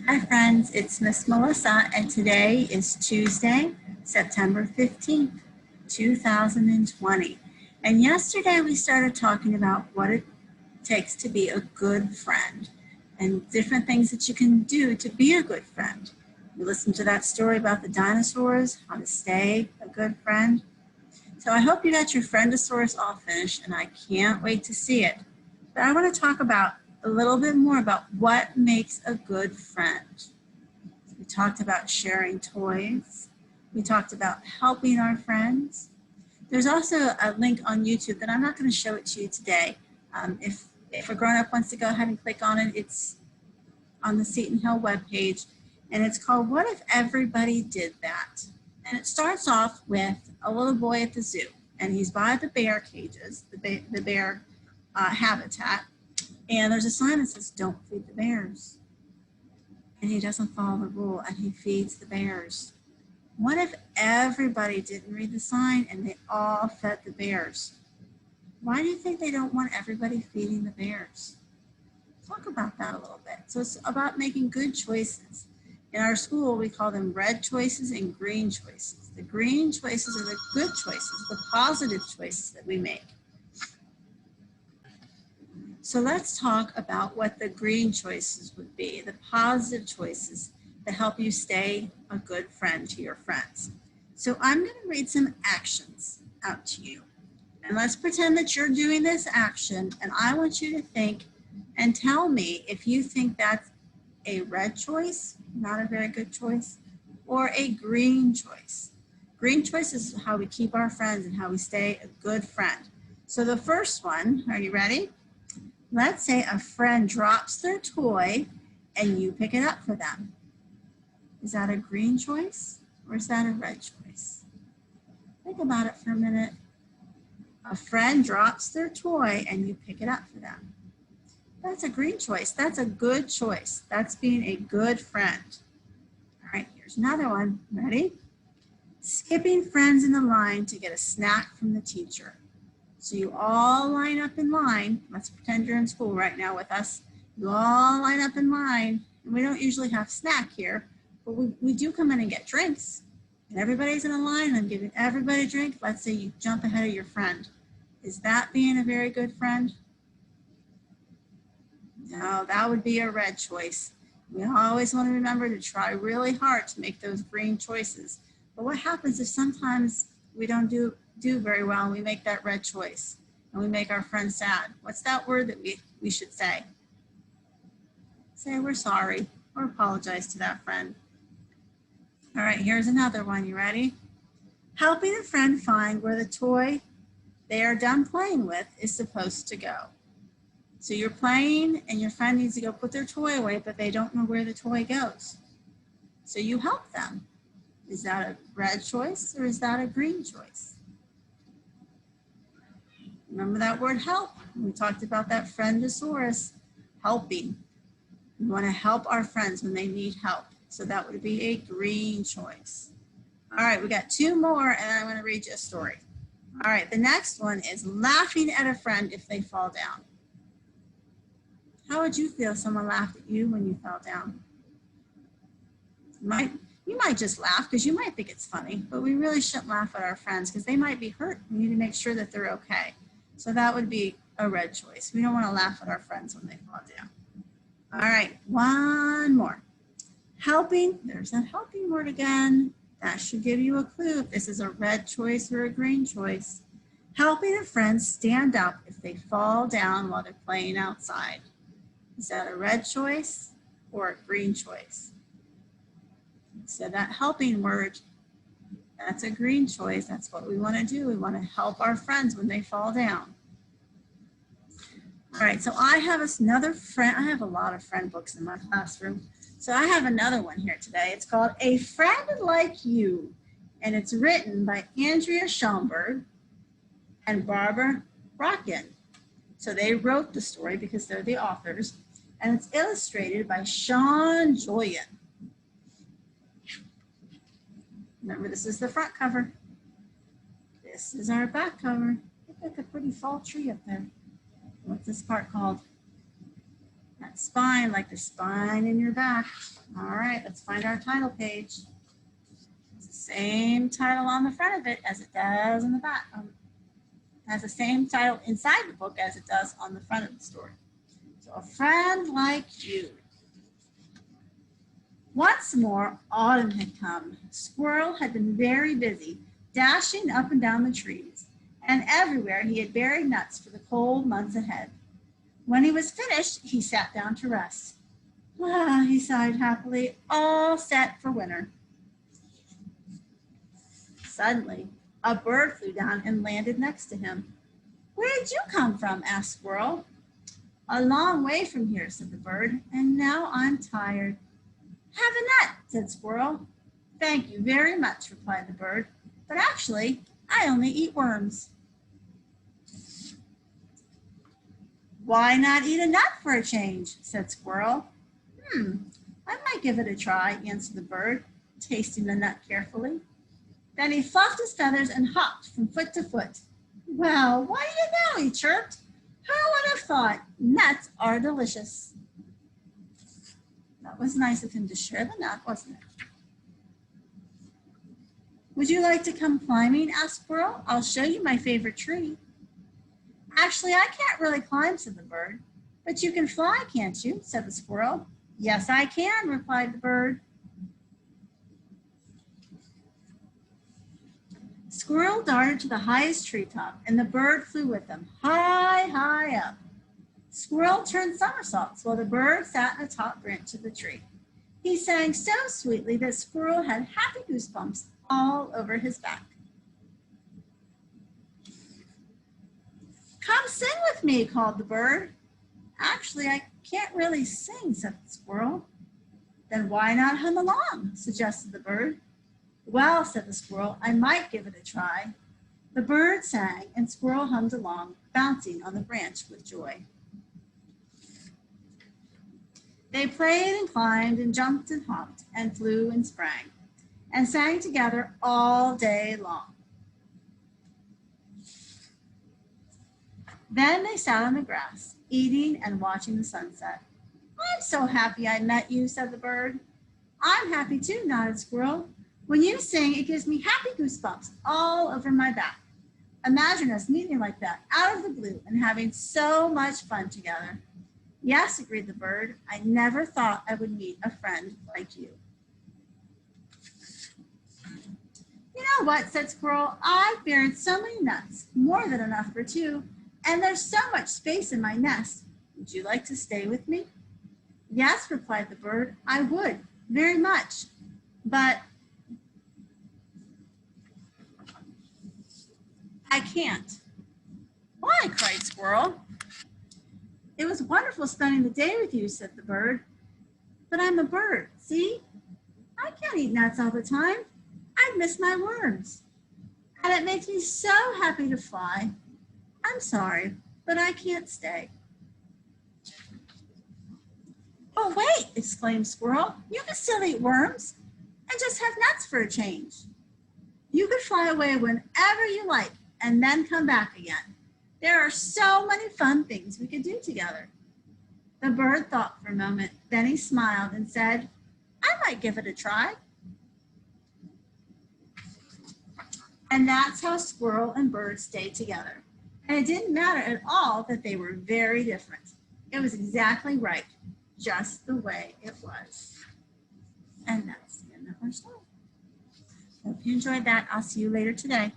Hi friends, it's Miss Melissa and today is Tuesday, September 15th, 2020. And yesterday we started talking about what it takes to be a good friend and different things that you can do to be a good friend. You listened to that story about the dinosaurs, how to stay a good friend. So I hope you got your Friendosaurus all finished and I can't wait to see it. But I want to talk about a little bit more about what makes a good friend. We talked about sharing toys. We talked about helping our friends. There's also a link on YouTube that I'm not going to show it to you today. If a grown-up wants to go ahead and click on it, it's on the Seton Hill webpage, and it's called What If Everybody Did That? And it starts off with a little boy at the zoo, and he's by the bear cages, the bear habitat, and there's a sign that says, "Don't feed the bears." And he doesn't follow the rule, and he feeds the bears. What if everybody didn't read the sign and they all fed the bears? Why do you think they don't want everybody feeding the bears? Talk about that a little bit. So it's about making good choices. In our school, we call them red choices and green choices. The green choices are the good choices, the positive choices that we make. So let's talk about what the green choices would be, the positive choices that help you stay a good friend to your friends. So I'm going to read some actions out to you. And let's pretend that you're doing this action, and I want you to think and tell me if you think that's a red choice, not a very good choice, or a green choice. Green choice is how we keep our friends and how we stay a good friend. So the first one, are you ready? Let's say a friend drops their toy and you pick it up for them. Is that a green choice or is that a red choice? Think about it for a minute. A friend drops their toy and you pick it up for them. That's a green choice. That's a good choice. That's being a good friend. All right, here's another one. Ready? Skipping friends in the line to get a snack from the teacher. So you all line up in line. Let's pretend you're in school right now with us. You all line up in line. And we don't usually have snack here, but we do come in and get drinks. And everybody's in a line. I'm giving everybody a drink. Let's say you jump ahead of your friend. Is that being a very good friend? No, that would be a red choice. We always want to remember to try really hard to make those green choices. But what happens if sometimes we don't do very well and we make that red choice and we make our friend sad? What's that word that we should say? Say we're sorry or apologize to that friend. All right, here's another one. You ready? Helping a friend find where the toy they are done playing with is supposed to go. So you're playing and your friend needs to go put their toy away, but they don't know where the toy goes. So you help them. Is that a red choice or is that a green choice? Remember that word help. We talked about that Friendosaurus, helping. We want to help our friends when they need help. So that would be a green choice. All right, we got two more and I'm going to read you a story. All right, the next one is laughing at a friend if they fall down. How would you feel if someone laughed at you when you fell down? You might just laugh because you might think it's funny, but we really shouldn't laugh at our friends because they might be hurt. We need to make sure that they're okay. So that would be a red choice. We don't want to laugh at our friends when they fall down. All right, one more. Helping, there's that helping word again. That should give you a clue if this is a red choice or a green choice. Helping a friend stand up if they fall down while they're playing outside. Is that a red choice or a green choice? So that helping word, that's a green choice. That's what we want to do. We want to help our friends when they fall down. All right, so I have another friend. I have a lot of friend books in my classroom. So I have another one here today. It's called A Friend Like You, and it's written by Andrea Schomburg and Barbara Brocken. So they wrote the story because they're the authors, and it's illustrated by Sean Joyen. Remember, this is the front cover. This is our back cover. Look at the pretty fall tree up there. What's this part called? That spine, like the spine in your back. All right, let's find our title page. It's the same title on the front of it as it does on the back. Has the same title inside the book as it does on the front of the story. So, A Friend Like You. Once more, autumn had come. Squirrel had been very busy, dashing up and down the trees, and everywhere he had buried nuts for the cold months ahead. When he was finished, he sat down to rest. Ah, he sighed happily, all set for winter. Suddenly, a bird flew down and landed next to him. Where did you come from? Asked Squirrel. A long way from here, said the bird, and now I'm tired. Have a nut, said Squirrel. Thank you very much, replied the bird, but actually, I only eat worms. Why not eat a nut for a change, said Squirrel. I might give it a try, answered the bird, tasting the nut carefully. Then he fluffed his feathers and hopped from foot to foot. Well, what do you know, he chirped. Who would have thought? Nuts are delicious. That was nice of him to share the nut, wasn't it? Would you like to come climbing? Asked Squirrel. I'll show you my favorite tree. Actually, I can't really climb, said the bird. But you can fly, can't you? Said the squirrel. Yes, I can, replied the bird. Squirrel darted to the highest treetop, and the bird flew with him, high, high up. Squirrel turned somersaults while the bird sat in the top branch of the tree. He sang so sweetly that Squirrel had happy goosebumps all over his back. Come sing with me, called the bird. Actually, I can't really sing, said the squirrel. Then why not hum along, suggested the bird. Well, said the squirrel, I might give it a try. The bird sang, and Squirrel hummed along, bouncing on the branch with joy. They played and climbed and jumped and hopped and flew and sprang and sang together all day long. Then they sat on the grass, eating and watching the sunset. I'm so happy I met you, said the bird. I'm happy too, nodded Squirrel. When you sing, it gives me happy goosebumps all over my back. Imagine us meeting like that out of the blue and having so much fun together. Yes, agreed the bird. I never thought I would meet a friend like you. You know what, said Squirrel. I've buried so many nuts, more than enough for two, and there's so much space in my nest. Would you like to stay with me? Yes, replied the bird. I would, very much. But I can't. Why? Cried Squirrel. It was wonderful spending the day with you, said the bird. But I'm a bird, see? I can't eat nuts all the time. I'd miss my worms. And it makes me so happy to fly. I'm sorry, but I can't stay. Oh, wait, exclaimed Squirrel. You can still eat worms and just have nuts for a change. You could fly away whenever you like and then come back again. There are so many fun things we could do together. The bird thought for a moment, then he smiled and said, I might give it a try. And that's how Squirrel and bird stayed together. And it didn't matter at all that they were very different. It was exactly right, just the way it was. And that's the end of our story. Hope you enjoyed that. I'll see you later today.